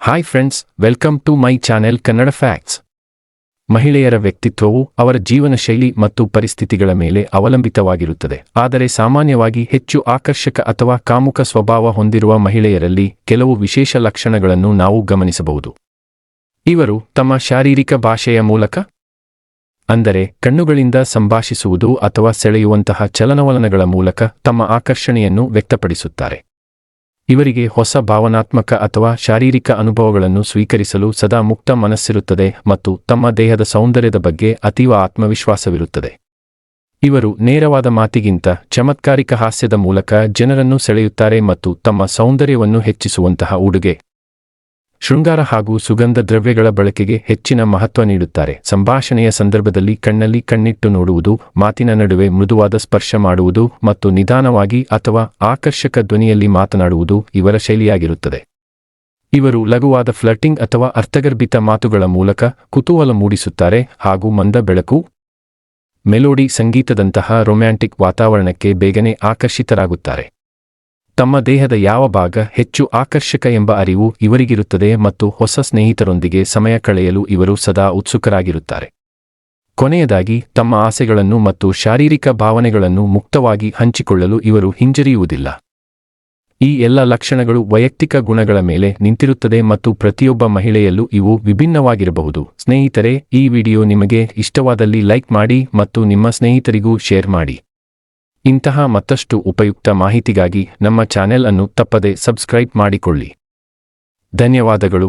Hi friends, welcome to my channel Kannada facts. ಮಹಿಳೆಯರ ವ್ಯಕ್ತಿತ್ವವು ಅವರ ಜೀವನ ಶೈಲಿ ಮತ್ತು ಪರಿಸ್ಥಿತಿಗಳ ಮೇಲೆ ಅವಲಂಬಿತವಾಗಿರುತ್ತದೆ. ಆದರೆ ಸಾಮಾನ್ಯವಾಗಿ ಹೆಚ್ಚು ಆಕರ್ಷಕ ಅಥವಾ ಕಾಮುಕ ಸ್ವಭಾವ ಹೊಂದಿರುವ ಮಹಿಳೆಯರಲ್ಲಿ ಕೆಲವು ವಿಶೇಷ ಲಕ್ಷಣಗಳನ್ನು ನಾವು ಗಮನಿಸಬಹುದು. ಇವರು ತಮ್ಮ ಶಾರೀರಿಕ ಭಾಷೆಯ ಮೂಲಕ, ಅಂದರೆ ಕಣ್ಣುಗಳಿಂದ ಸಂಭಾಷಿಸುವುದು ಅಥವಾ ಸೆಳೆಯುವಂತಹ ಚಲನವಲನಗಳ ಮೂಲಕ ತಮ್ಮ ಆಕರ್ಷಣೆಯನ್ನು ವ್ಯಕ್ತಪಡಿಸುತ್ತಾರೆ. ಇವರಿಗೆ ಹೊಸ ಭಾವನಾತ್ಮಕ ಅಥವಾ ಶಾರೀರಿಕ ಅನುಭವಗಳನ್ನು ಸ್ವೀಕರಿಸಲು ಸದಾ ಮುಕ್ತ ಮನಸ್ಸಿರುತ್ತದೆ ಮತ್ತು ತಮ್ಮ ದೇಹದ ಸೌಂದರ್ಯದ ಬಗ್ಗೆ ಅತೀವ ಆತ್ಮವಿಶ್ವಾಸವಿರುತ್ತದೆ. ಇವರು ನೇರವಾದ ಮಾತಿಗಿಂತ ಚಮತ್ಕಾರಿಕ ಹಾಸ್ಯದ ಮೂಲಕ ಜನರನ್ನು ಸೆಳೆಯುತ್ತಾರೆ ಮತ್ತು ತಮ್ಮ ಸೌಂದರ್ಯವನ್ನು ಹೆಚ್ಚಿಸುವಂತಹ ಉಡುಗೆ, ಶೃಂಗಾರ ಹಾಗೂ ಸುಗಂಧ ದ್ರವ್ಯಗಳ ಬಳಕೆಗೆ ಹೆಚ್ಚಿನ ಮಹತ್ವ ನೀಡುತ್ತಾರೆ. ಸಂಭಾಷಣೆಯ ಸಂದರ್ಭದಲ್ಲಿ ಕಣ್ಣಲ್ಲಿ ಕಣ್ಣಿಟ್ಟು ನೋಡುವುದು, ಮಾತಿನ ನಡುವೆ ಮೃದುವಾದ ಸ್ಪರ್ಶ ಮಾಡುವುದು ಮತ್ತು ನಿಧಾನವಾಗಿ ಅಥವಾ ಆಕರ್ಷಕ ಧ್ವನಿಯಲ್ಲಿ ಮಾತನಾಡುವುದು ಇವರ ಶೈಲಿಯಾಗಿರುತ್ತದೆ. ಇವರು ಲಘುವಾದ ಫ್ಲರ್ಟಿಂಗ್ ಅಥವಾ ಅರ್ಥಗರ್ಭಿತ ಮಾತುಗಳ ಮೂಲಕ ಕುತೂಹಲ ಮೂಡಿಸುತ್ತಾರೆ ಹಾಗೂ ಮಂದ ಬೆಳಕು, ಮೆಲೋಡಿ ಸಂಗೀತದಂತಹ ರೊಮ್ಯಾಂಟಿಕ್ ವಾತಾವರಣಕ್ಕೆ ಬೇಗನೆ ಆಕರ್ಷಿತರಾಗುತ್ತಾರೆ. ತಮ್ಮ ದೇಹದ ಯಾವ ಭಾಗ ಹೆಚ್ಚು ಆಕರ್ಷಕ ಎಂಬ ಅರಿವು ಇವರಿಗಿರುತ್ತದೆ ಮತ್ತು ಹೊಸ ಸ್ನೇಹಿತರೊಂದಿಗೆ ಸಮಯ ಕಳೆಯಲು ಇವರು ಸದಾ ಉತ್ಸುಕರಾಗಿರುತ್ತಾರೆ. ಕೊನೆಯದಾಗಿ, ತಮ್ಮ ಆಸೆಗಳನ್ನು ಮತ್ತು ಶಾರೀರಿಕ ಭಾವನೆಗಳನ್ನು ಮುಕ್ತವಾಗಿ ಹಂಚಿಕೊಳ್ಳಲು ಇವರು ಹಿಂಜರಿಯುವುದಿಲ್ಲ. ಈ ಎಲ್ಲ ಲಕ್ಷಣಗಳು ವೈಯಕ್ತಿಕ ಗುಣಗಳ ಮೇಲೆ ನಿಂತಿರುತ್ತದೆ ಮತ್ತು ಪ್ರತಿಯೊಬ್ಬ ಮಹಿಳೆಯಲ್ಲೂ ಇವು ವಿಭಿನ್ನವಾಗಿರಬಹುದು. ಸ್ನೇಹಿತರೆ, ಈ ವಿಡಿಯೋ ನಿಮಗೆ ಇಷ್ಟವಾದಲ್ಲಿ ಲೈಕ್ ಮಾಡಿ ಮತ್ತು ನಿಮ್ಮ ಸ್ನೇಹಿತರಿಗೂ ಶೇರ್ ಮಾಡಿ. ಇಂತಹ ಮತ್ತಷ್ಟು ಉಪಯುಕ್ತ ಮಾಹಿತಿಗಾಗಿ ನಮ್ಮ ಚಾನೆಲ್ ಅನ್ನು ತಪ್ಪದೆ ಸಬ್ಸ್ಕ್ರೈಬ್ ಮಾಡಿಕೊಳ್ಳಿ. ಧನ್ಯವಾದಗಳು.